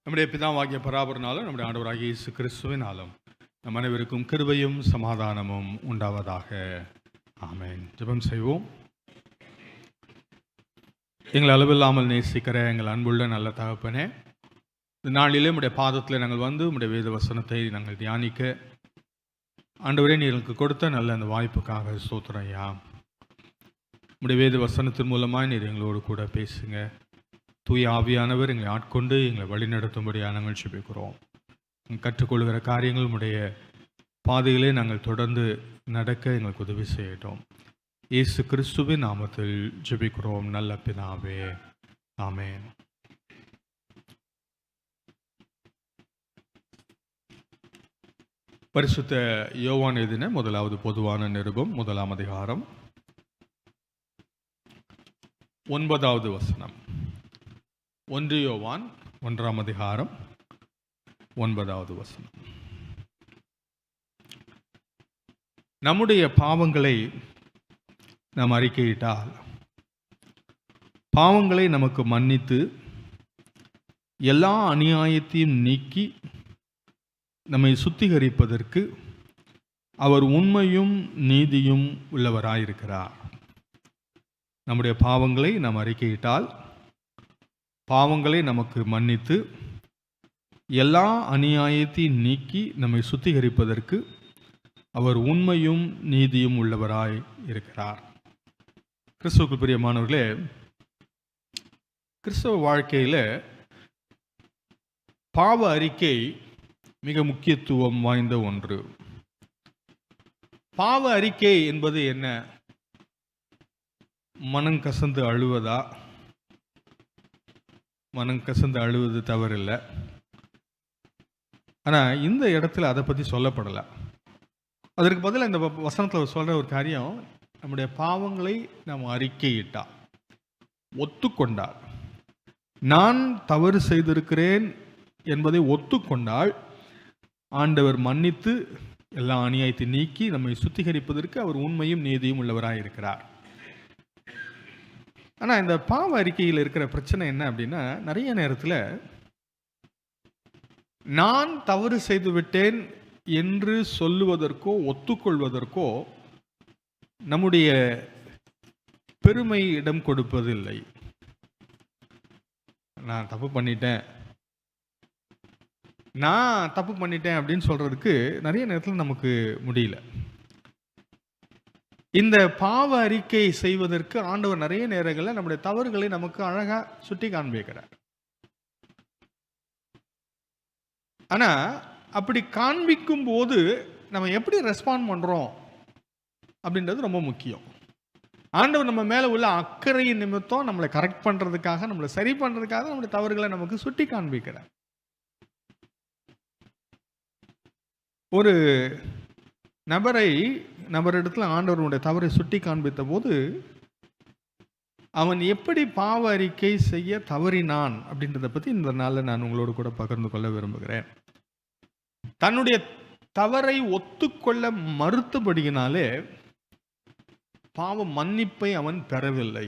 நம்முடைய பிதாவாகிய பராபரனாலும் நம்முடைய ஆண்டவராகிய இயேசு கிறிஸ்துவினாலும் நம் அனைவருக்கும் கிருபையும் சமாதானமும் உண்டாவதாக. ஆமென். ஜெபம் செய்வோம். எங்கள் அளவில்லாமல் நேசிக்கிற எங்கள் அன்புள்ள நல்ல தகப்பனே, இந்த நாளிலே உம்முடைய பாதத்தில் நாங்கள் வந்து உம்முடைய வேத வசனத்தை நாங்கள் தியானிக்க ஆண்டவரே நீர் எனக்கு கொடுத்த நல்ல அந்த வாய்ப்புக்காக ஸ்தோத்திரம் ஐயா. உம்முடைய வேத வசனத்தின் மூலமாக நீர் எங்களோடு கூட பேசுங்க. தூய ஆவியானவர் எங்களை ஆட்கொண்டு எங்களை வழிநடத்தும்படியாக நாங்கள் ஜெபிக்கிறோம். கற்றுக்கொள்கிற காரியங்கள் உடைய பாதையிலே நாங்கள் தொடர்ந்து நடக்க எங்களுக்கு உதவி செய்யட்டும். இயேசு கிறிஸ்துவின் நாமத்தில் ஜெபிக்கிறோம் நல்ல பிதாவே, ஆமென். பரிசுத்த யோவான் எழுதின முதலாவது பொதுவான நிருபம் 1 அதிகாரம் 9வது வசனம். 1 யோவான் 1 அதிகாரம் 9வது வசனம். நம்முடைய பாவங்களை நாம் அறிக்கையிட்டால் பாவங்களை நமக்கு மன்னித்து எல்லா அநியாயத்தையும் நீக்கி நம்மை சுத்திகரிப்பதற்கு அவர் உண்மையும் நீதியும் உள்ளவராயிருக்கிறார். நம்முடைய பாவங்களை நாம் அறிக்கையிட்டால் பாவங்களை நமக்கு மன்னித்து எல்லா அநியாயத்தையும் நீக்கி நம்மை சுத்திகரிப்பதற்கு அவர் உண்மையும் நீதியும் உள்ளவராய் இருக்கிறார். கிறிஸ்துவுக்கு பிரியமானவர்களே, கிறிஸ்தவ வாழ்க்கையில் பாவ அறிக்கை மிக முக்கியத்துவம் வாய்ந்த ஒன்று. பாவ அறிக்கை என்பது என்ன? மனம் கசந்து அழுவதா? மனம் கசந்து அழுவது தவறில்லை. ஆனால் இந்த இடத்துல அதை பற்றி சொல்லப்படலை. அதற்கு பதிலாக இந்த வசனத்தில் சொல்கிற ஒரு காரியம், நம்முடைய பாவங்களை நாம் அறிக்கையிட்டால், ஒத்துக்கொண்டால், நான் தவறு செய்திருக்கிறேன் என்பதை ஒத்துக்கொண்டால் ஆண்டவர் மன்னித்து எல்லா அநியாயத்தை நீக்கி நம்மை சுத்திகரிப்பதற்கு அவர் உண்மையும் நீதியும் உள்ளவராக இருக்கிறார். ஆனால் இந்த பாவ அறிக்கையில் இருக்கிற பிரச்சனை என்ன அப்படின்னா, நிறைய நேரத்தில் நான் தவறு செய்து விட்டேன் என்று சொல்லுவதற்கோ ஒத்துக்கொள்வதற்கோ நம்முடைய பெருமை இடம் கொடுப்பதில்லை. நான் தப்பு பண்ணிட்டேன் அப்படின்னு சொல்றதுக்கு நிறைய நேரத்தில் நமக்கு முடியல. இந்த பாவ அறிக்கை செய்வதற்கு ஆண்டவர் நிறைய நேரங்களில் நம்முடைய தவறுகளை நமக்கு அழகா சுட்டி காண்பிக்கிறார். ஆனா அப்படி காண்பிக்கும் போது நம்ம எப்படி ரெஸ்பாண்ட் பண்றோம் அப்படின்றது ரொம்ப முக்கியம். ஆண்டவர் நம்ம மேல உள்ள அக்கறையின் நிமித்தம் நம்மளை கரெக்ட் பண்றதுக்காக, நம்மளை சரி பண்றதுக்காக நம்முடைய தவறுகளை நமக்கு சுட்டி காண்பிக்கிறார். ஒரு நபரிடத்தில் ஆண்டவருடைய தவறை சுட்டி காண்பித்த போது அவன் எப்படி பாவ அறிக்கை செய்ய தவறினான் அப்படின்றத பற்றி இந்த நாளில் நான் உங்களோடு கூட பகிர்ந்து கொள்ள விரும்புகிறேன். தன்னுடைய தவறை ஒத்துக்கொள்ள மறுத்தபடியினாலே பாவ மன்னிப்பை அவன் பெறவில்லை.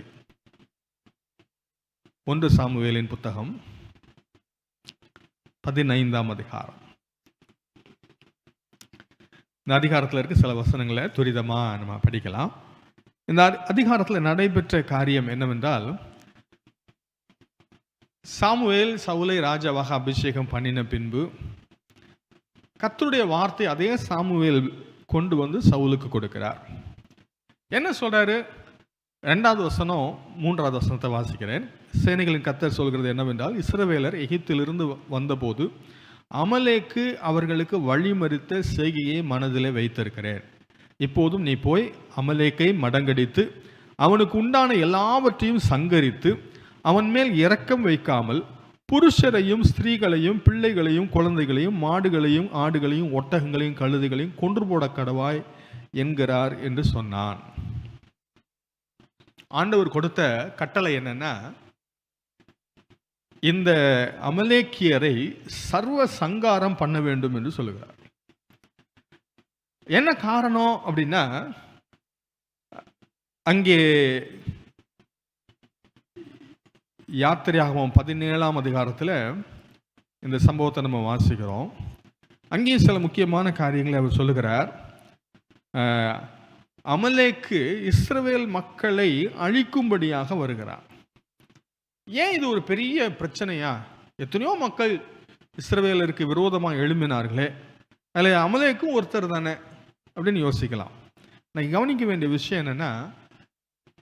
1 சாமுவேலின் புத்தகம் 15ஆம் அதிகாரம். இந்த அதிகாரத்தில் இருக்க சில வசனங்களை துரிதமாக நம்ம படிக்கலாம். இந்த அதிகாரத்தில் நடைபெற்ற காரியம் என்னவென்றால், சாமுவேல் சவுலை ராஜாவாக அபிஷேகம் பண்ணின பின்பு கர்த்தருடைய வார்த்தை அதே சாமுவேல் கொண்டு வந்து சவுலுக்கு கொடுக்கிறார். என்ன சொல்றாரு? 2வது வசனம் 3வது வசனத்தை வாசிக்கிறேன். சேனைகளின் கர்த்தர் சொல்கிறது என்னவென்றால், இஸ்ரவேலர் எகிப்திலிருந்து வந்தபோது அமலேக்கு அவர்களுக்கு வழிமறித்த செய்கையை மனதிலே வைத்திருக்கிறேன். இப்போதும் நீ போய் அமலேக்கை மடங்கடித்து அவனுக்கு உண்டான எல்லாவற்றையும் சங்கரித்து அவன் மேல் இரக்கம் வைக்காமல் புருஷரையும் ஸ்திரீகளையும் பிள்ளைகளையும் குழந்தைகளையும் மாடுகளையும் ஆடுகளையும் ஒட்டகங்களையும் கழுதைகளையும் கொன்று போட கடவாய் என்கிறார் என்று சொன்னான். ஆண்டவர் கொடுத்த கட்டளை என்னன்னா, இந்த அமலேக்கியரை சர்வ சங்காரம் பண்ண வேண்டும் என்று சொல்லுகிறார். என்ன காரணம் அப்படின்னா, அங்கே யாத்திரையாகமம் 17ஆம் அதிகாரத்தில் இந்த சம்பவத்தை நம்ம வாசிக்கிறோம். அங்கேயும் சில முக்கியமான காரியங்களை அவர் சொல்லுகிறார். அமலேக்கு இஸ்ரவேல் மக்களை அழிக்கும்படியாக வருகிறார். ஏன் இது ஒரு பெரிய பிரச்சனையா? எத்தனையோ மக்கள் இஸ்ரவேலருக்கு விரோதமாக எழும்பினார்களே, அதில் அமலேக்கும் ஒருத்தர் தானே அப்படின்னு யோசிக்கலாம். நான் கவனிக்க வேண்டிய விஷயம் என்னன்னா,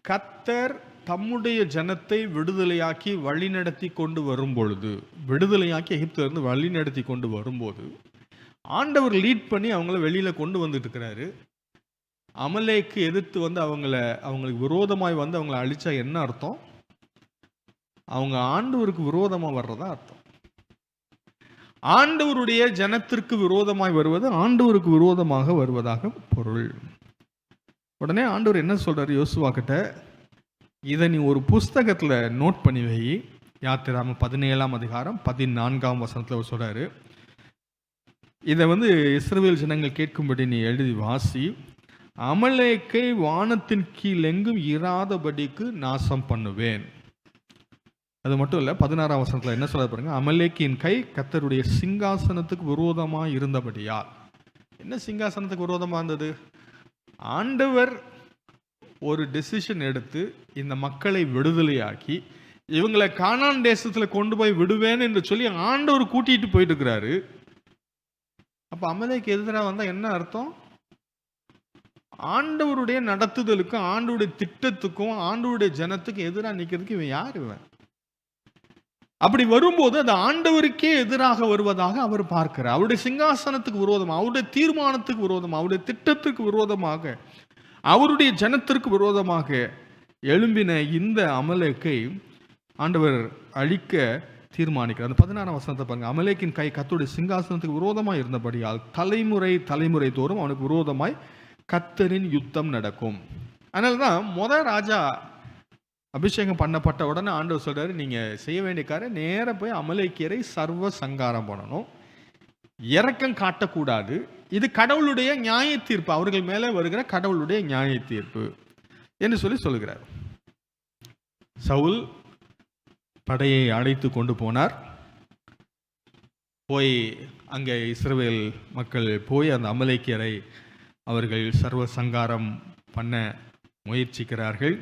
கர்த்தர் தம்முடைய ஜனத்தை விடுதலையாக்கி வழிநடத்தி கொண்டு வரும் பொழுது, விடுதலையாக்கி எகிப்திலிருந்து வழிநடத்தி கொண்டு வரும்போது ஆண்டவர் லீட் பண்ணி அவங்கள வெளியில கொண்டு வந்துட்டு இருக்கிறாரு. அமலேக்கு எதிர்த்து வந்து அவங்களுக்கு விரோதமாய் வந்து அவங்கள அழிச்சா என்ன அர்த்தம்? அவங்க ஆண்டவருக்கு விரோதமாக வர்றதா அர்த்தம். ஆண்டவருடைய ஜனத்திற்கு விரோதமாய் வருவது ஆண்டவருக்கு விரோதமாக வருவதாக பொருள். உடனே ஆண்டவர் என்ன சொல்றாரு யோசுவா கிட்ட, இதை நீ ஒரு புஸ்தகத்தில் நோட் பண்ணி வை. யாத்திராகமம் 17ஆம் அதிகாரம் 14ஆம் வசனத்தில் சொல்றாரு, இதை வந்து இஸ்ரவேல் ஜனங்கள் கேட்கும்படி நீ எழுதி வாசி. அமலேக்கை வானத்தின் கீழ் எங்கும் இராதபடிக்கு நாசம் பண்ணுவேன். அது மட்டும் இல்லை, 16ஆம் வசனத்தில் என்ன சொல்ல பாருங்க, அமலேக்கின் கை கர்த்தருடைய சிங்காசனத்துக்கு விரோதமாக இருந்தபடியால். என்ன சிங்காசனத்துக்கு விரோதமாக இருந்தது? ஆண்டவர் ஒரு டெசிஷன் எடுத்து இந்த மக்களை விடுதலையாக்கி இவங்களை கானான் தேசத்தில் கொண்டு போய் விடுவேன் என்று சொல்லி ஆண்டவர் கூட்டிட்டு போயிட்டு இருக்கிறாரு. அப்போ அமலேக்கு எதிராக வந்தால் என்ன அர்த்தம்? ஆண்டவருடைய நடத்துதலுக்கும் ஆண்டவருடைய திட்டத்துக்கும் ஆண்டவருடைய ஜனத்துக்கும் எதிராக நிற்கிறதுக்கு இவன் யார்? இவன் அப்படி வரும்போது அது ஆண்டவருக்கே எதிராக வருவதாக அவர் பார்க்கிறார். அவருடைய சிங்காசனத்துக்கு விரோதமாக, அவருடைய தீர்மானத்துக்கு விரோதமாக, அவருடைய திட்டத்துக்கு விரோதமாக, அவருடைய ஜனத்திற்கு விரோதமாக எழும்பின இந்த அமலேக்கை ஆண்டவர் அழிக்க தீர்மானிக்கிறார். அந்த 16ஆம் வசனத்தை பாருங்க. அமலேக்கின் கை கர்த்தருடைய சிங்காசனத்துக்கு விரோதமாய் இருந்தபடியால் தலைமுறை தோறும் அவனுக்கு விரோதமாய் கர்த்தரின் யுத்தம் நடக்கும். அதனால தான் ராஜா அபிஷேகம் பண்ணப்பட்ட உடனே ஆண்டவர் சொல்றாரு, நீங்க செய்ய வேண்டிய காரியம் நேர போய் அமலேக்கியரை சர்வ சங்காரம் பண்ணணும், இரக்கம் காட்டக்கூடாது. இது கடவுளுடைய நியாய தீர்ப்பு, அவர்கள் மேலே வருகிற கடவுளுடைய நியாய தீர்ப்பு என்று சொல்லுகிறார். சவுல் படையை அழைத்து கொண்டு போனார். போய் அங்கே இஸ்ரவேல் மக்கள் போய் அந்த அமலேக்கியரை அவர்கள் சர்வ சங்காரம் பண்ண முயற்சிக்கிறார்கள்.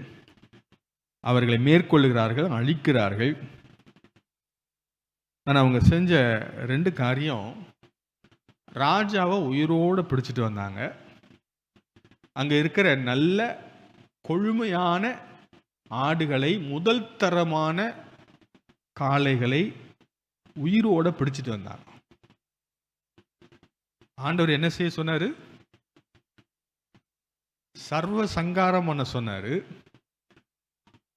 அவர்களை மேற்கொள்ளுகிறார்கள், அழிக்கிறார்கள். ஆனால் அவங்க செஞ்ச 2 காரியம், ராஜாவை உயிரோடு பிடிச்சிட்டு வந்தாங்க. அங்கே இருக்கிற நல்ல கொழுமையான ஆடுகளை, முதல் தரமான காளைகளை உயிரோடு பிடிச்சிட்டு வந்தாங்க. ஆண்டவர் என்ன செய்ய சொன்னாரு? சர்வ சங்காரம் பண்ண சொன்னாரு.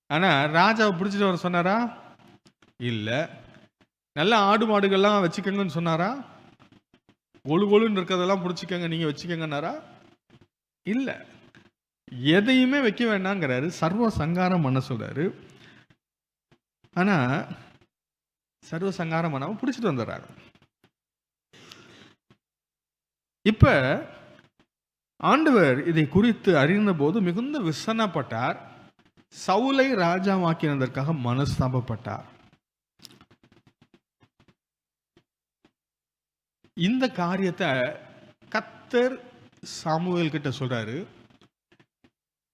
ஆனா ராஜாவை பிடிச்சிட்டு வர சொன்னாரா? இல்ல. நல்ல ஆடு மாடுகள்லாம் வச்சுக்கோங்கன்னு சொன்னாரா? கொழுன்னு இருக்கிறதெல்லாம் பிடிச்சிக்கங்க, நீங்க வச்சுக்கங்கன்னாரா? இல்ல. எதையுமே வைக்க வேண்டாங்கிறாரு, சர்வ சங்காரம் பண்ண சொல்றாரு. ஆனா சர்வ சங்காரம் பண்ணாம பிடிச்சிட்டு வந்துடுறாரு. இப்ப ஆண்டவர் இதை குறித்து அறிந்த போது மிகுந்த விசனப்பட்டார். சவுலை ராஜாவாக்கினதற்காக மனஸ்தாபப்பட்டார். இந்த காரியத்தை கர்த்தர் சாமுவேல் கிட்ட சொல்றாரு.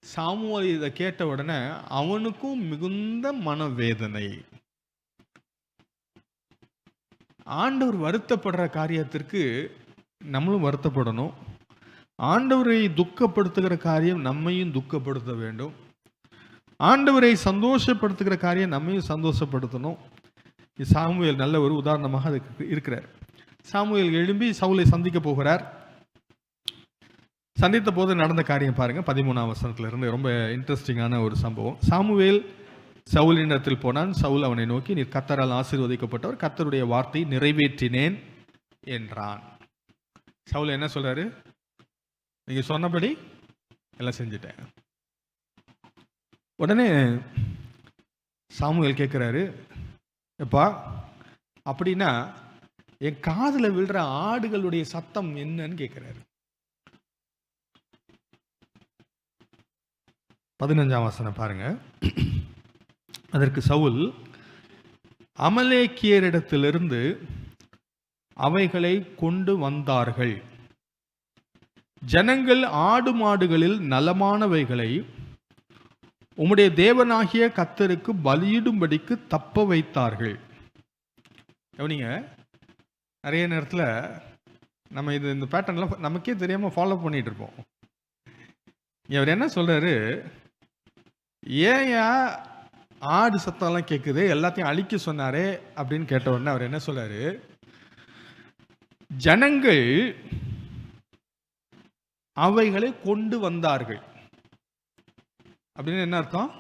சாமுவேல் இதை கேட்ட உடனே அவனுக்கும் மிகுந்த மனவேதனை. ஆண்டவர் வருத்தப்படுற காரியத்திற்கு நம்மளும் வருத்தப்படணும். ஆண்டவரை துக்கப்படுத்துகிற காரியம் நம்மையும் துக்கப்படுத்த வேண்டும். ஆண்டவரை சந்தோஷப்படுத்துகிற காரியம் நம்மையும் சந்தோஷப்படுத்தணும். சாமுவேல் நல்ல ஒரு உதாரணமாக அதுக்கு இருக்கிறார். சாமுவேல் எழும்பி சவுலை சந்திக்க போகிறார். சந்தித்த போது நடந்த காரியம் பாருங்க, 13ஆம் வசனத்துல இருந்து. ரொம்ப இன்ட்ரெஸ்டிங்கான ஒரு சம்பவம். சாமுவேல் சவுலினிடத்தில் போனான். சவுல் அவனை நோக்கி, நீர் கர்த்தரால் ஆசீர்வதிக்கப்பட்டவர், கர்த்தருடைய வார்த்தை நிறைவேற்றினேன் என்றான். சவுல் என்ன சொல்றாரு? நீங்க சொன்னபடி எல்லாம் செஞ்சுட்டேன். உடனே சாமுவேல் கேட்கிறாரு, எப்பா அப்படின்னா என் காதுல விழுற ஆடுகளுடைய சத்தம் என்னன்னு கேட்கிறாரு. 15ஆம் வசனம் பாருங்க. அதற்கு சவுல், அமலேக்கியரிடத்திலிருந்து அவைகளை கொண்டு வந்தார்கள். ஜனங்கள் ஆடு மாடுகளில் நலமானவைகளை உம்முடைய தேவனாகிய கர்த்தருக்கு பலியிடும்படிக்கு தப்ப வைத்தார்கள். கவனிங்க, நிறைய நேரத்தில் நம்ம இந்த பேட்டர்ன்லாம் நமக்கே தெரியாமல் ஃபாலோ பண்ணிட்டு இருப்போம். இவர் என்ன சொல்றாரு, ஏயா ஆடு சத்தம்லாம் கேட்குது, எல்லாத்தையும் அழிக்க சொன்னாரே அப்படின்னு கேட்ட உடனே அவர் என்ன சொல்றாரு, ஜனங்கள் அவைகளை கொண்டு வந்தார்கள் அப்படின்னு என்ன அர்த்தம்?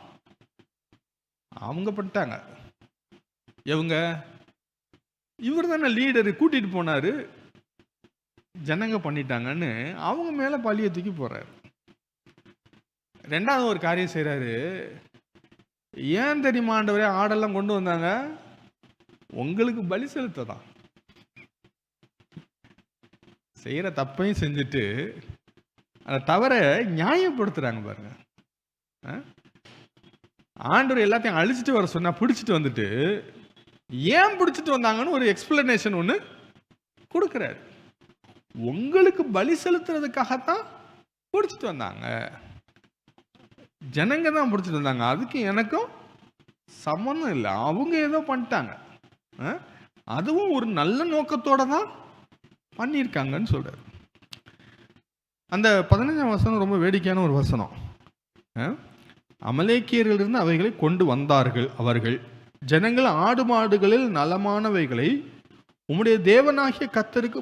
அவங்க பண்ணிட்டாங்க. இவர் தானே லீடரு, கூட்டிட்டு போனாரு, ஜனங்க பண்ணிட்டாங்கன்னு அவங்க மேல பழிய தூக்கி போறாரு. ரெண்டாவது ஒரு காரியம் செய்யறாரு. ஏன் தெரியுமா ஆண்டவரே ஆடெல்லாம் கொண்டு வந்தாங்க? உங்களுக்கு பலி செலுத்ததான். செய்யற தப்பையும் செஞ்சுட்டு அதை தவிர நியாயப்படுத்துறாங்க பாருங்க. ஆண்டவர் எல்லாத்தையும் அழிச்சிட்டு வர சொன்னா பிடிச்சிட்டு வந்துட்டு ஏன் பிடிச்சிட்டு வந்தாங்கன்னு ஒரு எக்ஸ்பிளனேஷன் ஒன்று கொடுக்கிறாரு. உங்களுக்கு பலி செலுத்துறதுக்காகத்தான் பிடிச்சிட்டு வந்தாங்க, ஜனங்க தான் பிடிச்சிட்டு வந்தாங்க, அதுக்கு எனக்கும் சம்மந்தம் இல்லை, அவங்க ஏதோ பண்ணிட்டாங்க, அதுவும் ஒரு நல்ல நோக்கத்தோட தான் பண்ணியிருக்காங்கன்னு சொல்றாரு. அந்த 15ஆம் வசனம் ரொம்ப வேடிக்கையான ஒரு வசனம். அமலேக்கியரிலிருந்து அவைகளை கொண்டு வந்தார்கள் அவர்கள், ஜனங்கள் ஆடு மாடுகளில் நலமானவைகளை உம்முடைய தேவனாகிய கர்த்தருக்கு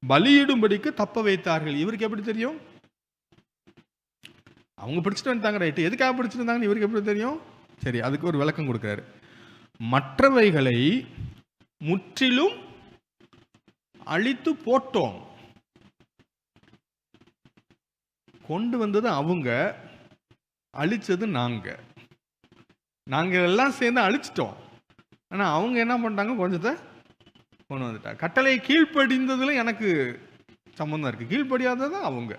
பலியிடும்படிக்கு தப்ப வைத்தார்கள். இவருக்கு எப்படி தெரியும்? அவங்க பிடிச்சிட்டு வந்துட்டாங்க, ரைட்டு, எதுக்காக பிடிச்சிட்டு இருந்தாங்கன்னு இவருக்கு எப்படி தெரியும்? சரி, அதுக்கு ஒரு விளக்கம் கொடுக்கிறாரு. மற்றவைகளை முற்றிலும் அழித்து போட்டோம். கொண்டு வந்தது அவங்க, அழிச்சது நாங்க எல்லாம் சேர்ந்து அழிச்சிட்டோம். ஆனா அவங்க என்ன பண்ணிட்டாங்க, கொஞ்சத்தை கொண்டு வந்துட்டாங்க. கட்டளை கீழ்ப்படிந்ததுல எனக்கு சம்பந்தம் இருக்கு, கீழ்ப்படியாதது அவங்க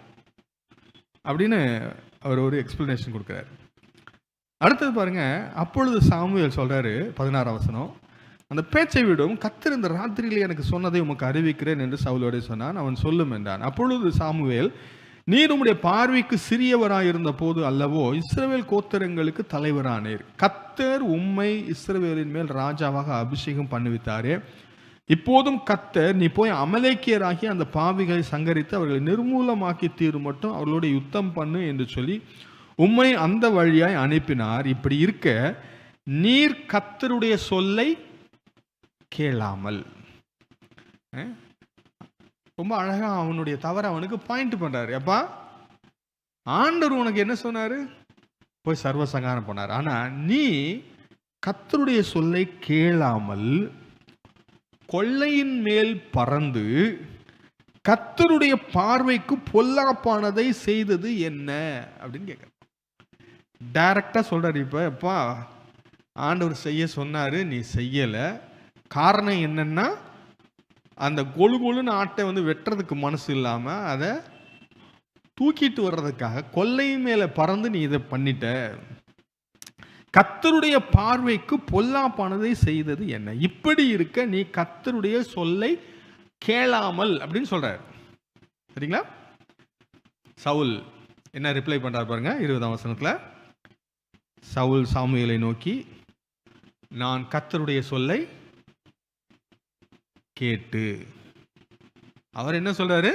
அப்படின்னு அவர் ஒரு எக்ஸ்பிளனேஷன் கொடுக்கிறார். அடுத்தது பாருங்க, அப்பொழுது சாமுவேல் சொல்றாரு 16ஆம் வசனம், அந்த பேச்சை விடும் கர்த்தர் இந்த ராத்திரியில் எனக்கு சொன்னதை உமக்கு அறிவிக்கிறேன் என்று சவுலோட சொன்னான். அவன் சொல்லும் என்றான். அப்பொழுது சாமுவேல், நீர் உம்முடைய பார்வைக்கு சிறியவராயிருந்த போது அல்லவோ இஸ்ரவேல் கோத்திரங்களுக்கு தலைவரானீர். கர்த்தர் உம்மை இஸ்ரவேலின் மேல் ராஜாவாக அபிஷேகம் பண்ணுவித்தாரே. இப்போதும் கர்த்தர், நீ போய் அமலேக்கியராகி அந்த பாவிகளை சங்கரித்து அவர்களை நிர்மூலமாக்கி தீரும் மட்டும் அவர்களோட யுத்தம் பண்ணு என்று சொல்லி உம்மை அந்த வழியாய் அனுப்பினார். இப்படி இருக்க நீர் கர்த்தருடைய சொல்லை கேளாமல். ரொம்ப அழகா அவனுடைய தவற அவனுக்கு பாயிண்ட் பண்றாரு. அப்பா, ஆண்டவர் உனக்கு என்ன சொன்னாரு? போய் சர்வசங்காரம் பண்ணார். ஆனா நீ கர்த்தருடைய சொல்லை கேளாமல் கொள்ளையின் மேல் பறந்து கர்த்தருடைய பார்வைக்கு பொல்லாப்பானதை செய்தது என்ன அப்படின்னு கேட்க டைரக்டா சொல்றாரு. இப்ப ஆண்டவர் செய்ய சொன்னாரு, நீ செய்யல. காரணம் என்னன்னா, அந்த கொழுன்னு ஆட்டை வெட்டுறதுக்கு மனசு இல்லாம அதை தூக்கிட்டு வர்றதுக்காக கொள்ளை மேல பறந்து நீ இதை பண்ணிட்ட. கர்த்தருடைய பார்வைக்கு பொல்லாப்பானதை செய்தது என்ன? இப்படி இருக்க நீ கர்த்தருடைய சொல்லை கேளாமல் அப்படின்னு சொல்றாரு. சரிங்களா? சவுல் என்ன ரிப்ளை பண்றாரு பாருங்க 20ஆம் வசனத்துல. சவுல் சாமுவேலை நோக்கி, நான் கர்த்தருடைய சொல்லை கேட்டு. அவர் என்ன சொல்றாரு?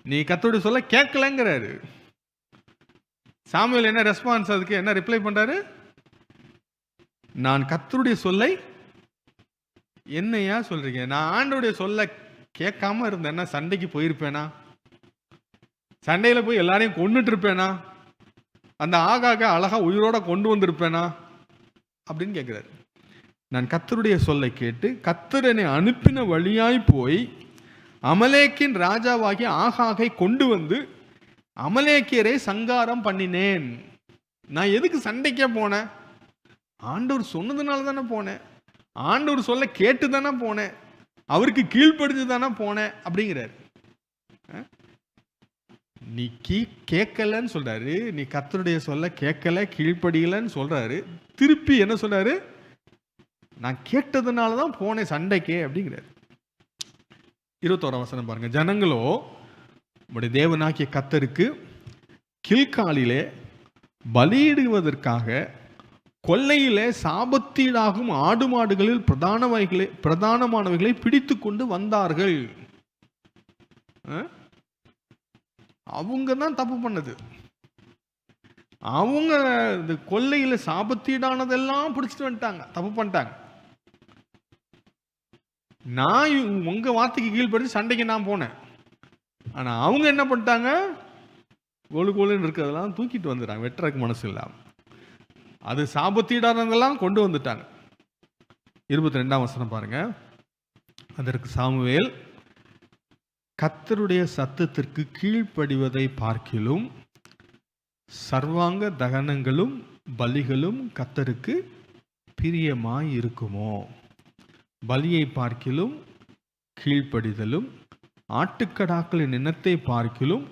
நீ கர்த்தருடைய சொல்ல கேட்கலங்கிறாரு. சாமுவேல் என்ன ரெஸ்பான்ஸ், அதுக்கு என்ன ரிப்ளை பண்றாரு? நான் கர்த்தருடைய சொல்லை என்னையா சொல்றீங்க? நான் ஆண்டவருடைய சொல்ல கேட்காம இருந்தேன்னா சண்டைக்கு போயிருப்பேனா? சண்டையில போய் எல்லாரையும் கொண்டுட்டு இருப்பேனா? அந்த ஆகாக அழகா உயிரோட கொண்டு வந்திருப்பேனா அப்படின்னு கேட்கிறாரு. நான் கர்த்தருடைய சொல்லை கேட்டு கர்த்தர் என்னை அனுப்பின வழியாய் போய் அமலேக்கின் ராஜாவாகி ஆகாகை கொண்டு வந்து அமலேக்கியரை சங்காரம் பண்ணினேன். நான் எதுக்கு சண்டைக்கே போனேன்? ஆண்டவர் சொன்னதுனால தானே போனேன், ஆண்டவர் சொல்ல கேட்டு தானே போனேன், அவருக்கு கீழ்ப்படிஞ்சு தானே போனேன் அப்படிங்கிறாரு. நீ கேட்கலன்னு சொல்றாரு, நீ கர்த்தருடைய சொல்ல கேட்கல, கீழ்ப்படியலன்னு சொல்றாரு. திருப்பி என்ன சொல்றாரு? நான் கேட்டதுனால தான் போனேன் சண்டைக்கே அப்படிங்கிறார். 21 வசனம் பாருங்க. ஜனங்களோ உம்முடைய தேவனாகிய கர்த்தருக்கு கில்காலிலே பலியிடுவதற்காக கொல்லையிலே சாபத்தீடாகும் ஆடு மாடுகளில் பிரதானமானவைகளை பிடித்து கொண்டு வந்தார்கள். அவங்க தான் தப்பு பண்ணது. அவங்க இந்த கொல்லையில சாபத்தீடானதெல்லாம் பிடிச்சிட்டு வந்துட்டாங்க, தப்பு பண்ணிட்டாங்க. நான் உங்க வார்த்தைக்கு கீழ்படி சண்டைக்கு நான் போனேன். ஆனா அவங்க என்ன பண்ணிட்டாங்க, கோலுன்னு இருக்கிறதெல்லாம் தூக்கிட்டு வந்துட்டாங்க, வெட்டுறதுக்கு மனசு இல்லாம. அது சாபத்தீடானதெல்லாம் கொண்டு வந்துட்டாங்க. 22ஆம் வசனம் பாருங்க. அதற்கு சாமுவேல், கர்த்தருடைய சத்தத்திற்கு கீழ்ப்படிவதை பார்க்கிலும் சர்வாங்க தகனங்களும் பலிகளும் கர்த்தருக்கு பிரியமாய் இருக்குமோ? பலியை பார்க்கிலும் கீழ்ப்படிதலும் ஆட்டுக்கடாக்களின் இனத்தை பார்க்கிலும்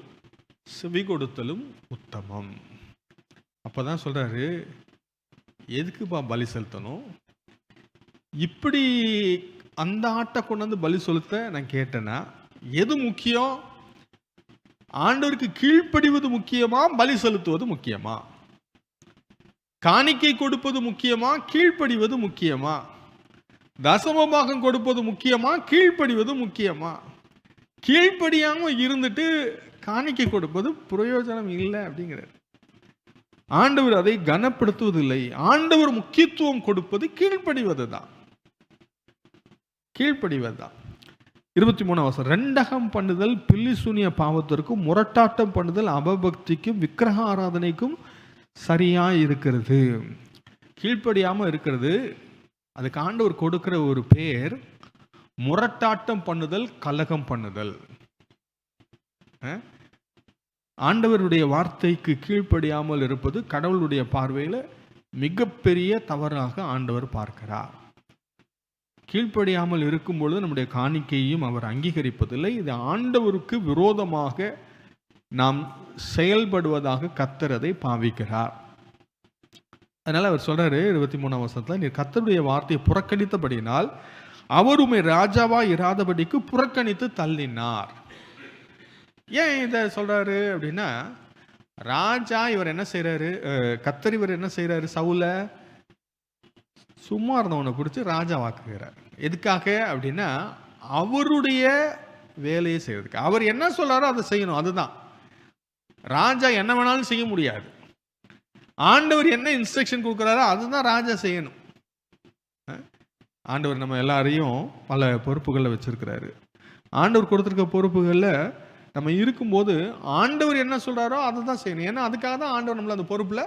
செவி கொடுத்தலும் உத்தமம். அப்பதான் சொல்றாரு, எதுக்குப்பா பலி செலுத்தணும்? இப்படி அந்த ஆட்டை கொண்டு வந்து பலி செலுத்த நான் கேட்டேன்னா எது முக்கியம்? ஆண்டவருக்கு கீழ்ப்படிவது முக்கியமா, பலி செலுத்துவது முக்கியமா? காணிக்கை கொடுப்பது முக்கியமா, கீழ்ப்படிவது முக்கியமா? தசமபாகம் கொடுப்பது முக்கியமா, கீழ்ப்படிவது முக்கியமா? கீழ்ப்படியாம இருந்துட்டு காணிக்கை கொடுப்பது பிரயோஜனம் இல்லை அப்படிங்கிறார். ஆண்டவர் அதை கனப்படுத்துவதில்லை. ஆண்டவர் முக்கியத்துவம் கொடுப்பது கீழ்ப்படிவது தான். 23ஆம் வசனம். ரெண்டகம் பண்ணுதல் பில்லி சூனிய பாவத்திற்கும் முரட்டாட்டம் பண்ணுதல் அபபக்திக்கும் விக்கிரக ஆராதனைக்கும் சரியா இருக்கிறது. கீழ்ப்படியாம இருக்கிறது, அதுக்கு ஆண்டவர் கொடுக்கிற ஒரு பேர் முரட்டாட்டம் பண்ணுதல், கலகம் பண்ணுதல். ஆண்டவருடைய வார்த்தைக்கு கீழ்ப்படியாமல் இருப்பது கடவுளுடைய பார்வையில் மிகப்பெரிய தவறாக ஆண்டவர் பார்க்கிறார். கீழ்ப்படியாமல் இருக்கும் பொழுது நம்முடைய காணிக்கையும் அவர் அங்கீகரிப்பதில்லை. இது ஆண்டவருக்கு விரோதமாக நாம் செயல்படுவதாக கர்த்தர் அதை பாவிக்கிறார். அதனால அவர் சொல்றாரு 23ஆம் வசனத்துல, நீ கர்த்தருடைய வார்த்தையை புறக்கணித்தபடியினால் அவர் உம்மை ராஜாவா இராதபடிக்கு புறக்கணித்து தள்ளினார். ஏன் இதை சொல்றாரு அப்படின்னா, ராஜா இவர் என்ன செய்யறாரு, கர்த்தர் இவர் என்ன செய்யறாரு, சவுல சும்மா இருந்தவனை பிடிச்சி ராஜா வாக்குகிறார். எதுக்காக அப்படின்னா அவருடைய வேலையை செய்யறதுக்கு. அவர் என்ன சொல்றாரோ அதை செய்யணும். அதுதான் ராஜா என்ன வேணாலும் செய்ய முடியாது. ஆண்டவர் என்ன இன்ஸ்ட்ரக்ஷன் கொடுக்குறாரோ அதுதான் ராஜா செய்யணும். ஆண்டவர் நம்ம எல்லாரையும் பல பொறுப்புகளில் வச்சிருக்கிறாரு. ஆண்டவர் கொடுத்துருக்க பொறுப்புகளில் நம்ம இருக்கும்போது ஆண்டவர் என்ன சொல்றாரோ அதை தான் செய்யணும். ஏன்னா அதுக்காக தான் ஆண்டவர் நம்மளை அந்த பொறுப்புல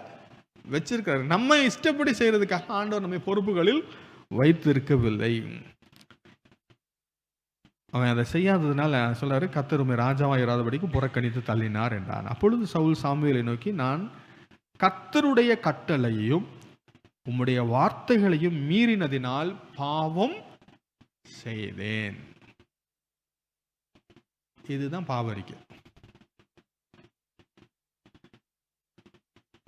வச்சிருக்காரு. நம்ம இஷ்டப்படி செய்யறதுக்காக ஆண்டவர் நம்மை பொறுப்புகளில் வைத்திருக்கவில்லை. அவன் அதை செய்யாததுனால சொல்றாரு, கர்த்தர் உம்மை ராஜாவா இராதபடிக்கு புறக்கணித்து தள்ளினார் என்றான். அப்பொழுது சவுல் சாமுவேலை நோக்கி, நான் கர்த்தருடைய கட்டளையையும் உம்முடைய வார்த்தைகளையும் மீறினதினால் பாவம் செய்தேன். இதுதான் பாவரிக்கை.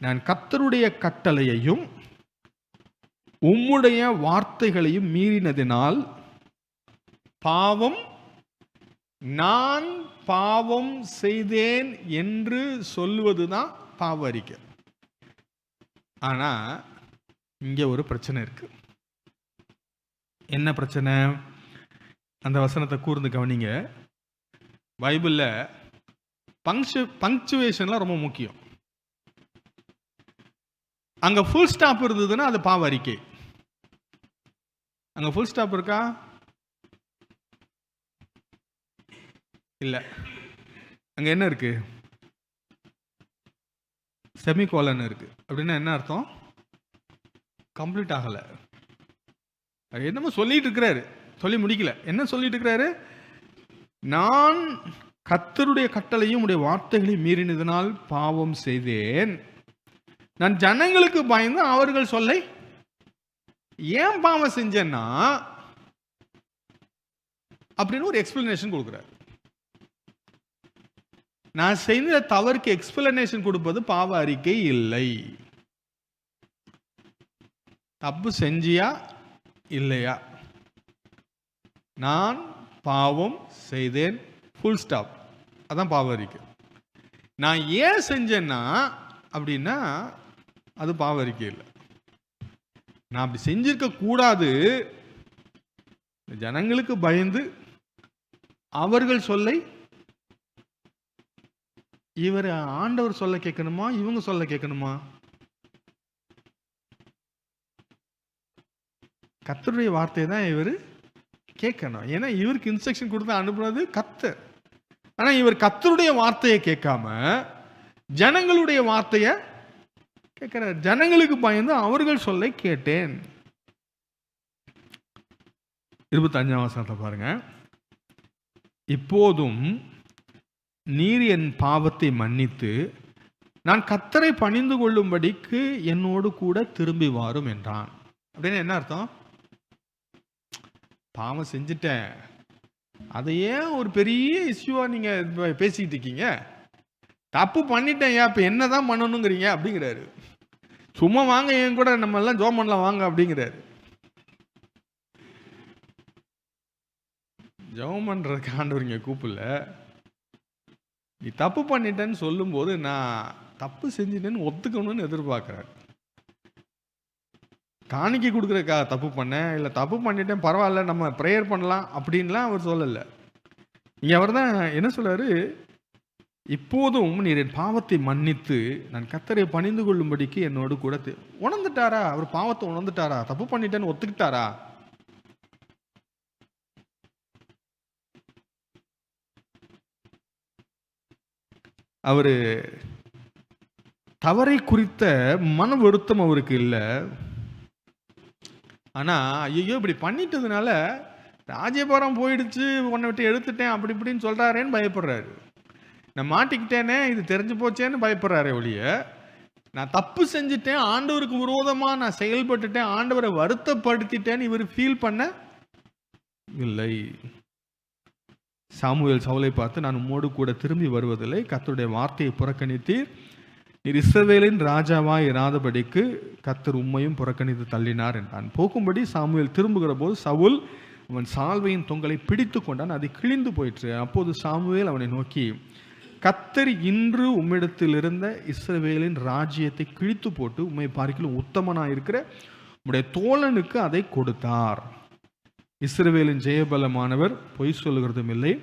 நான் கர்த்தருடைய கட்டளையையும் உம்முடைய வார்த்தைகளையும் மீறினதினால் பாவம், நான் பாவம் செய்தேன் என்று சொல்லுவதுதான் பாவ அறிக்கை. ஆனா இங்க ஒரு பிரச்சனை இருக்கு. என்ன பிரச்சனை? அந்த வசனத்தை கூர்ந்து கவனிங்க. பைபிள்ல பங்க்சுவேஷன்லாம் ரொம்ப முக்கியம். அங்க ஃபுல் ஸ்டாப் இருந்ததுன்னா அது பாவ அறிக்கை. அங்க ஃபுல் ஸ்டாப் இருக்கா? இல்ல. அங்க என்ன இருக்கு? செமிகோலன் இருக்கு. அப்படின்னா என்ன அர்த்தம்? கம்ப்ளீட் ஆகல. என்னமோ சொல்லிட்டு இருக்கிறாரு, சொல்லி முடிக்கல. என்ன சொல்லிட்டு இருக்கிறாரு? நான் கர்த்தருடைய கட்டளையும் உடைய வார்த்தைகளையும் மீறினதினால் பாவம் செய்தேன். நான் ஜனங்களுக்கு பயந்து அவர்கள் சொல்லை ஏன் பாவம் செஞ்சேன்னா அப்படின்னு ஒரு எக்ஸ்பிளனேஷன் கொடுக்கிறார். நான் செய்த தவறுக்கு எக்ஸ்பிளனேஷன் கொடுப்பது பாவ அறிக்கை இல்லை. தப்பு செஞ்சியா இல்லையா? நான் பாவம் செய்தேன், ஃபுல் ஸ்டாப். அதான் பாவ அறிக்கை. நான் ஏன் செஞ்சேன்னா அப்படின்னா அது பாவ அறிக்கை இல்லை. நான் அப்படி செஞ்சிருக்க கூடாது, ஜனங்களுக்கு பயந்து அவர்கள் சொல்லை இவர் ஆண்டவர் சொல்ல கேட்கணுமா, இவங்க சொல்ல கேட்கணுமா? கர்த்தருடைய வார்த்தையை தான் இவர் கேட்கணும். ஏன்னா இவருக்கு இன்ஸ்ட்ரக்ஷன் கொடுத்து அனுப்புனது கர்த்தர். ஆனா இவர் கர்த்தருடைய வார்த்தையை கேட்காம ஜனங்களுடைய வார்த்தையை கேட்கிறார். ஜனங்களுக்கு பயந்து அவர்கள் சொல்லை கேட்டேன். 25ஆம் வசனத்தை பாருங்க. இப்போதும் நீர் என் பாவத்தை மன்னித்து நான் கர்த்தரை பணிந்து கொள்ளும்படிக்கு என்னோடு கூட திரும்பி வாரும் என்றான். அப்படின்னு என்ன அர்த்தம்? பாவம் செஞ்சுட்டேன், அதை ஏன் ஒரு பெரிய இஷ்யூவா நீங்க பேசிக்கிட்டு இருக்கீங்க? தப்பு பண்ணிட்டேன், இப்ப என்னதான் பண்ணணுங்கிறீங்க அப்படிங்கிறாரு. சும்மா வாங்க என் கூட, நம்ம எல்லாம் ஜோம் பண்ணலாம் வாங்க அப்படிங்கிறாரு. ஜெபம் பண்றதுக்கு ஆண்டவர் இங்க கூப்பிடல. நீ தப்பு பண்ணிட்டேன்னு சொல்லும் போது நான் தப்பு செஞ்சிட்டேன்னு ஒத்துக்கணும்னு எதிர்பார்க்கிறார். காணிக்கை கொடுக்குறக்கா தப்பு பண்ணேன், இல்லை தப்பு பண்ணிட்டேன் பரவாயில்ல நம்ம ப்ரேயர் பண்ணலாம் அப்படின்லாம் அவர் சொல்லலை. இங்கே அவர் தான் என்ன சொல்றாரு? இப்போதும் நீர் என் பாவத்தை மன்னித்து நான் கர்த்தரை பணிந்து கொள்ளும்படிக்கு என்னோடு கூட உணர்ந்துட்டாரா? அவர் பாவத்தை உணர்ந்துட்டாரா? தப்பு பண்ணிட்டேன்னு ஒத்துக்கிட்டாரா? அவரு தவறை குறித்த மன வருத்தம் அவருக்கு இல்லை. ஆனா ஐயோ இப்படி பண்ணிட்டதுனால ராஜ்யபாரம் போயிடுச்சு, உன்னை விட்டு எடுத்துட்டேன் அப்படி இப்படின்னு சொல்றாரேன்னு பயப்படுறாரு. நான் மாட்டிக்கிட்டேனே, இது தெரிஞ்சு போச்சேன்னு பயப்படுறாரே ஒழிய, நான் தப்பு செஞ்சுட்டேன், ஆண்டவருக்கு விரோதமா நான் செயல்பட்டுட்டேன், ஆண்டவரை வருத்தப்படுத்திட்டேன்னு இவர் ஃபீல் பண்ண இல்லை. சாமுவேல் சவுலை பார்த்து, நான் உம்மோடு கூட திரும்பி வருவதில்லை, கர்த்தருடைய வார்த்தையை புறக்கணித்தீர், நீர் இஸ்ரவேலின் ராஜாவாய் இராதபடிக்கு கர்த்தர் உம்மையும் புறக்கணித்து தள்ளினார் என்றான். போகும்படி சாமுவேல் திரும்புகிற போது சவுல் அவன் சால்வையின் தொங்கலை பிடித்து கொண்டான், அது கிழிந்து போயிற்று. அப்போது சாமுவேல் அவனை நோக்கி, கர்த்தர் இன்று உம்மிடத்தில் இருந்த இஸ்ரவேலின் ராஜ்யத்தை கிழித்து போட்டு உம்மை பார்க்கிலும் உத்தமனாயிருக்கிற உம்முடைய தோழனுக்கு அதை கொடுத்தார். இஸ்ரவேலின் ஜெயபலமானவர் பொய் சொல்லுகிறதும் இல்லை,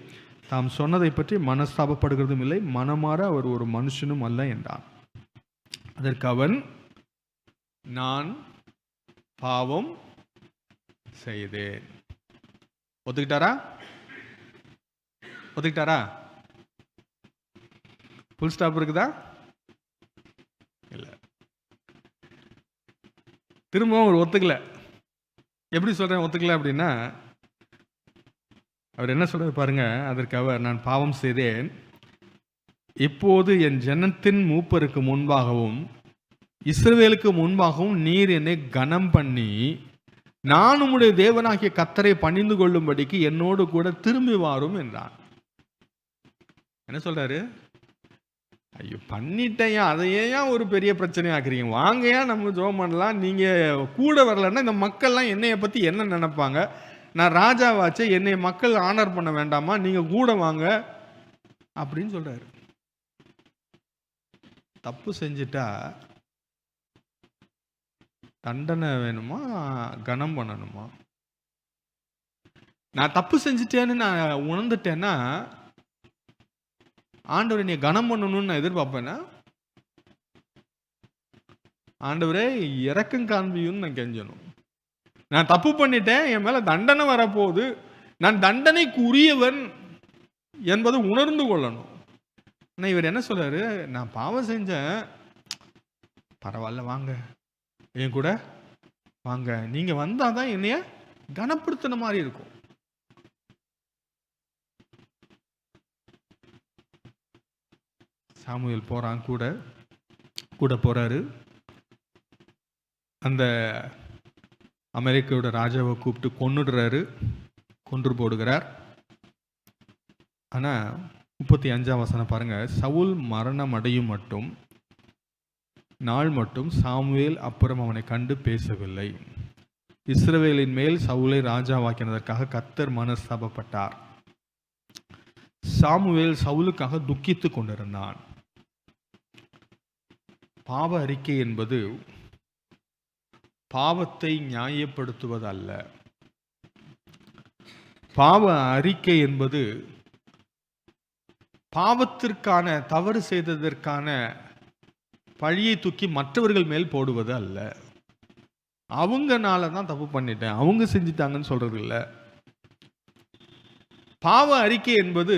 தாம் சொன்னதை பற்றி மனஸ்தாபப்படுகிறதும் இல்லை, மனமாற அவர் ஒரு மனுஷனும் அல்ல என்றான். அதற்கு அவன், நான் பாவம் செய்தேன். ஒத்துக்கிட்டாரா? ஒத்துக்கிட்டாரா? ஃபுல் ஸ்டாப் இருக்குதா? இல்லை. திரும்பவும் அவர் ஒத்துக்கல. எப்படி சொல்றேன் ஒத்துக்கல அப்படின்னா, அவர் என்ன சொல்றாரு பாருங்க. அதற்கு அவர், நான் பாவம் செய்தேன், இப்போது என் ஜனத்தின் மூப்பருக்கு முன்பாகவும் இஸ்ரவேலுக்கு முன்பாகவும் நீர் என்னை கனம் பண்ணி நான் உம்முடைய தேவனாகிய கர்த்தரை பணிந்து கொள்ளும்படிக்கு என்னோடு கூட திரும்பி வாரும் என்றான். என்ன சொல்றாரு? ஐயோ பண்ணிட்டேயா, அதையே ஒரு பெரிய பிரச்சனை ஆக்குறீங்க, வாங்கயா நம்ம ஜெபம் பண்ணலாம், நீங்க கூட வரலன்னா இந்த மக்கள்லாம் என்னைய பத்தி என்ன நினைப்பாங்க, நான் ராஜாவாச்சே, என்னை மக்கள் ஆனர் பண்ண வேண்டாமா, நீங்க கூட வாங்க அப்படின்னு சொல்றாரு. தப்பு செஞ்சுட்டா தண்டனை வேணுமா, கனம் பண்ணணுமா? நான் தப்பு செஞ்சுட்டேன்னு நான் உணர்ந்துட்டேன்னா ஆண்டவரை நீ கனம் பண்ணணும்னு நான் எதிர்பார்ப்பேன்னா, ஆண்டவரே இரக்கம் காண்பியும்னு நான் கெஞ்சணும். நான் தப்பு பண்ணிட்டேன், என் மேல தண்டனை வரப்போகுது, நான் தண்டனைக்கு உரியவன் என்பதை உணர்ந்து கொள்ளணும். ஆனால் இவர் என்ன சொல்றாரு? நான் பாவம் செஞ்சேன், பரவாயில்ல வாங்க என் கூட வாங்க, நீங்க வந்தாதான் என்னைய கனப்படுத்தின மாதிரி இருக்கும். சாமுவேல் போறான், கூட போறாரு. அந்த அமெரிக்காவோட ராஜாவை கூப்பிட்டு கொன்று போடுகிறார். ஆனா 35ஆம் வசனம் பாருங்க. சவுல் மரணம் அடையும் நாள் மட்டும் சாமுவேல் அப்புறம் அவனை கண்டு பேசவில்லை. இஸ்ரவேலின் மேல் சவுலை ராஜாவாக்கினதற்காக கர்த்தர் மனஸ்தாபப்பட்டார். சாமுவேல் சவுலுக்காக துக்கித்துக் கொண்டிருந்தான். பாவ அறிக்கை என்பது பாவத்தை நியாயப்படுத்துவதல்ல. பாவ அறிக்கை என்பது பாவத்திற்கான, தவறு செய்ததற்கான பழியை தூக்கி மற்றவர்கள் மேல் போடுவது அல்ல. அவங்கனால தான் தப்பு பண்ணிட்டேன், அவங்க செஞ்சிட்டாங்கன்னு சொல்றது இல்லை. பாவ அறிக்கை என்பது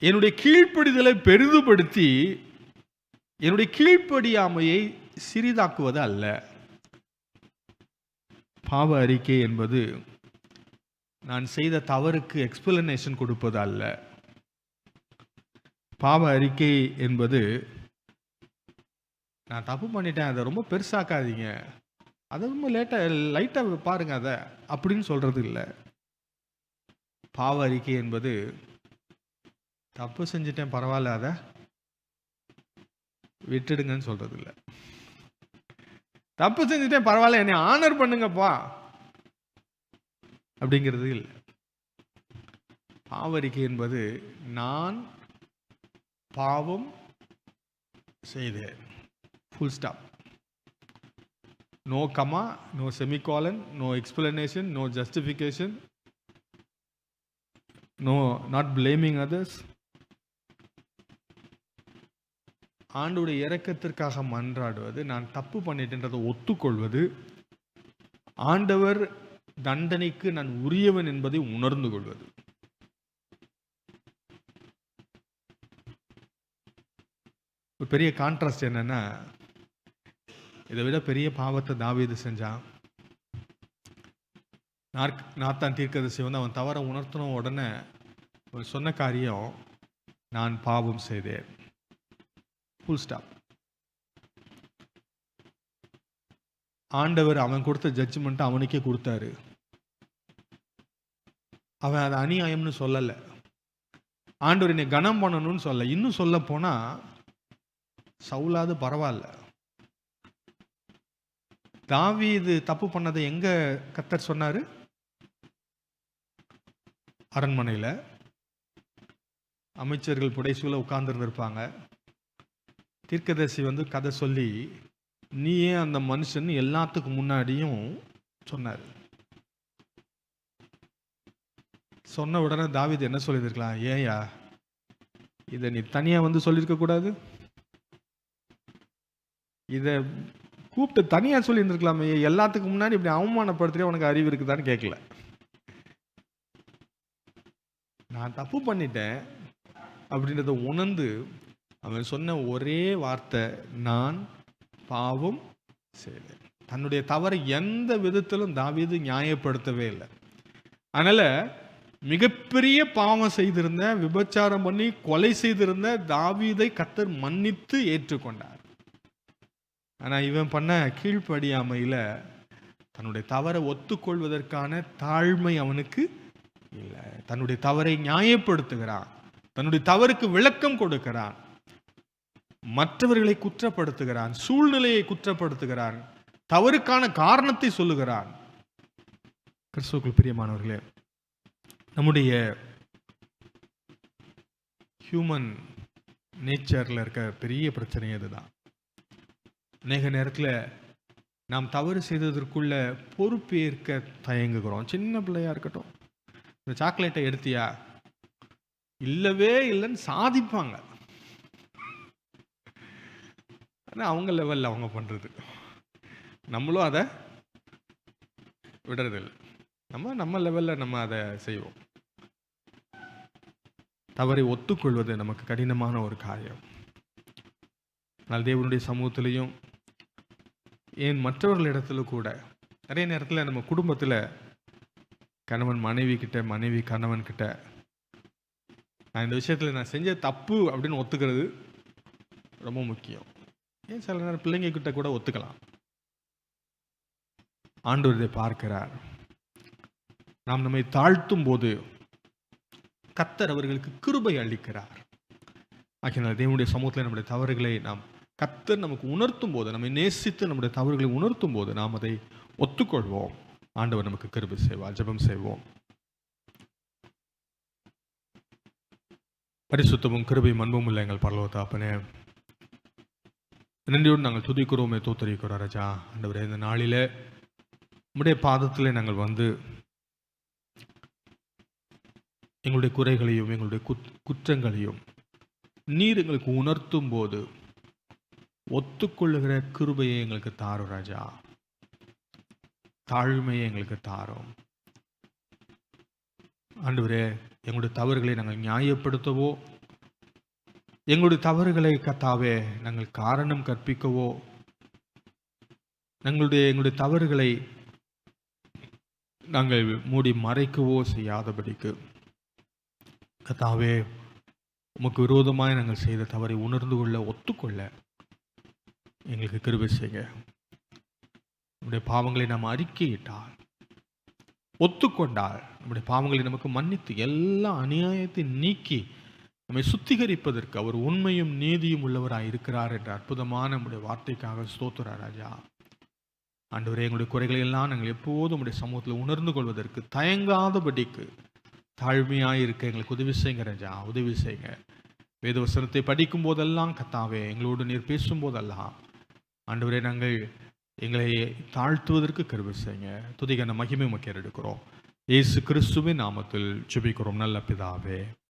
என்னுடைய கீழ்ப்படிதலை பெரிதுபடுத்தி என்னுடைய கீழ்ப்படியாமையை சிறிதாக்குவது அல்ல. பாவ அறிக்கை என்பது நான் செய்த தவறுக்கு எக்ஸ்பிளனேஷன் கொடுப்பது அல்ல. பாவ அறிக்கை என்பது நான் தப்பு பண்ணிட்டேன், அதை ரொம்ப பெருசாக்காதீங்க, அதை ரொம்ப லைட்டாக பாருங்க அதை அப்படின்னு சொல்றது இல்லை. பாவ அறிக்கை என்பது தப்பு செஞ்சுட்டேன் பரவாயில்ல, அதை விட்டுடுங்கன்னு சொல்றது இல்லை. தப்பு செஞ்சுட்டேன் பரவாயில்ல, என்னை ஆனர் பண்ணுங்கப்பா அப்படிங்கிறது இல்லை. பாவ அறிக்கை என்பது நான் பாவம் செய்தேன், full stop, no comma, no semicolon, no explanation, no justification, no not blaming others. ஆண்டவருடைய இரக்கத்திற்காக மன்றாடுவது, நான் தப்பு பண்ணிட்டேன்றதை ஒத்துக்கொள்வது, ஆண்டவர் தண்டனைக்கு நான் உரியவன் என்பதை உணர்ந்து கொள்வது. ஒரு பெரிய கான்ட்ராஸ்ட் என்னன்னா, இதை விட பெரிய பாவத்தை தாவீது செஞ்சான். நாத்தான் தீர்க்கதரிசி வந்து அவன் தவற உணர்த்தின உடனே அவன் சொன்ன காரியம், நான் பாவம் செய்தேன், ஃபுல் ஸ்டாப். ஆண்டவர் அவன் கொடுத்த ஜட்ஜ்மெண்ட் அவனுக்கே கொடுத்தாரு. அவன் அதை அநியாயம்னு சொல்லலை. ஆண்டவர் என்னை கனம் பண்ணணும்னு சொல்ல. இன்னும் சொல்ல போனா சவுலாது பரவாயில்ல, தாவீது தப்பு பண்ணதை எங்க கர்த்தர் சொன்னாரு? அரண்மனையில அமைச்சர்கள் புடைசூழ உட்கார்ந்துருந்துருப்பாங்க. தீர்க்கதரிசி வந்து கதை சொல்லி, நீயே அந்த மனுஷன் எல்லாத்துக்கும் முன்னாடியும் சொன்னார். சொன்ன உடனே தாவீது என்ன சொல்லியிருக்கலாம்? ஏயா இதை நீ தனியா வந்து சொல்லியிருக்க கூடாது, இதை கூப்பிட்டு தனியா சொல்லி இருந்திருக்கலாமே, எல்லாத்துக்கும் முன்னாடி இப்படி அவமானப்படுத்துறே உனக்கு அறிவு இருக்குதான்னு கேட்கல. நான் தப்பு பண்ணிட்டேன் அப்படின்றத உணர்ந்து அவன் சொன்ன ஒரே வார்த்தை, நான் பாவம் செய்தேன். தன்னுடைய தவறை எந்த விதத்திலும் தாவீது நியாயப்படுத்தவே இல்லை. அதனால மிகப்பெரிய பாவம் செய்திருந்த, விபச்சாரம் பண்ணி கொலை செய்திருந்த தாவீதை கர்த்தர் மன்னித்து ஏற்றுக்கொண்டார். ஆனா இவன் பண்ண கீழ்ப்படியாமையில தன்னுடைய தவறை ஒத்துக்கொள்வதற்கான தாழ்மை அவனுக்கு இல்லை. தன்னுடைய தவறை நியாயப்படுத்துகிறான், தன்னுடைய தவறுக்கு விளக்கம் கொடுக்கிறான், மற்றவர்களை குற்றப்படுத்துகிறான், சூழ்நிலையை குற்றப்படுத்துகிறான், தவறுக்கான காரணத்தை சொல்லுகிறான். கிறிஸ்துவுக்குள் பிரியமானவர்களே, நம்முடைய ஹியூமன் நேச்சர்ல இருக்க பெரிய பிரச்சனை அதுதான். அநேக நேரத்தில் நாம் தவறு செய்ததற்குள்ள பொறுப்பேற்க தயங்குகிறோம். சின்ன பிள்ளையா இருக்கட்டும், இந்த சாக்லேட்டை எடுத்தியா, இல்லவே இல்லைன்னு சாதிப்பாங்க. ஆனால் அவங்க லெவலில் அவங்க பண்ணுறது, நம்மளும் அதை விடுறதில்லை. நம்ம லெவலில் நம்ம அதை செய்வோம். தவறை ஒத்துக்கொள்வது நமக்கு கடினமான ஒரு காரியம். ஆனால் தேவனுடைய சமூகத்திலையும், ஏன் மற்றவர்களிடத்துல கூட நிறைய நேரத்தில் நம்ம குடும்பத்தில் கணவன் மனைவி கிட்ட, மனைவி கணவன் கிட்ட, நான் இந்த விஷயத்தில் நான் செஞ்ச தப்பு அப்படின்னு ஒத்துக்கிறது ரொம்ப முக்கியம். ஏன் சில நேரம் பிள்ளைங்க கிட்ட கூட ஒத்துக்கலாம். ஆண்டவர் இதை பார்க்கிறார். நாம் நம்மை தாழ்த்தும் போது கர்த்தர் அவர்களுக்கு கிருபை அளிக்கிறார். ஆகினால் தேவனுடைய சமூகத்தில் நம்முடைய தவறுகளை நாம் கர்த்தர் நமக்கு உணர்த்தும் போது, நம்மை நேசித்து நம்முடைய தவறுகளை உணர்த்தும் போது நாம் அதை ஒத்துக்கொள்வோம். ஆண்டவர் நமக்கு கிருபை செய்வார். ஜெபம் செய்வோம். பரிசுத்தமும் கிருபையும் அன்பும் உள்ள எங்கள் பரலோக தகப்பனே, நன்றியோடு நாங்கள் துதிக்கிறோமே, தோத்தரிக்கிறோம் ராஜா. ஆண்டவரே, இந்த நாளிலே உம்முடைய பாதத்திலே நாங்கள் வந்து எங்களுடைய குறைகளையும் எங்களுடைய குற்றங்களையும் நீர் எங்களுக்கு உணர்த்தும் போது ஒத்துக்கொள்ளுகிற கிருபையை எங்களுக்கு தாரும் ராஜா. தாழ்மையை எங்களுக்கு தாரும் ஆண்டவரே. எங்களுடைய தவறுகளை நாங்கள் நியாயப்படுத்தவோ, எங்களுடைய தவறுகளை கர்த்தாவே நாங்கள் காரணம் கற்பிக்கவோ, எங்களுடைய தவறுகளை நாங்கள் மூடி மறைக்கவோ செய்யாதபடிக்கு கர்த்தாவே, உமக்கு விரோதமாய் நாங்கள் செய்த தவறை உணர்ந்து கொள்ள, ஒத்துக்கொள்ள எங்களுக்கு கிருபை செய்யுங்க. நம்முடைய பாவங்களை நாம் அறிக்கையிட்டால், ஒத்துக்கொண்டால், நம்முடைய பாவங்களை நமக்கு மன்னித்து எல்லா அநியாயத்தை நீக்கி நம்மை சுத்திகரிப்பதற்கு அவர் உண்மையும் நீதியும் உள்ளவராய் இருக்கிறார் என்ற அற்புதமான நம்முடைய வார்த்தைக்காக ஸ்தோத்திர ராஜா. ஆண்டவரே, எங்களுடைய குறைகளை எல்லாம் நாங்கள் எப்போதும் நம்முடைய சமூகத்தில் உணர்ந்து கொள்வதற்கு தயங்காதபடிக்கு தாழ்மையாக இருக்க எங்களுக்கு உதவி செய்யுங்க ராஜா. உதவி செய்யுங்க. வேதவசனத்தை படிக்கும் போதெல்லாம் கர்த்தாவே, எங்களோடு நீர் பேசும்போதெல்லாம் ஆண்டவரே, நாங்கள் எங்களை தாழ்த்துவதற்கு கிருபை செய்யுங்க. துதிக்கான மகிமை உமக்கு எடுக்கிறோம். இயேசு கிறிஸ்துவின் நாமத்தில் ஜெபிக்கிறோம் நல்ல பிதாவே.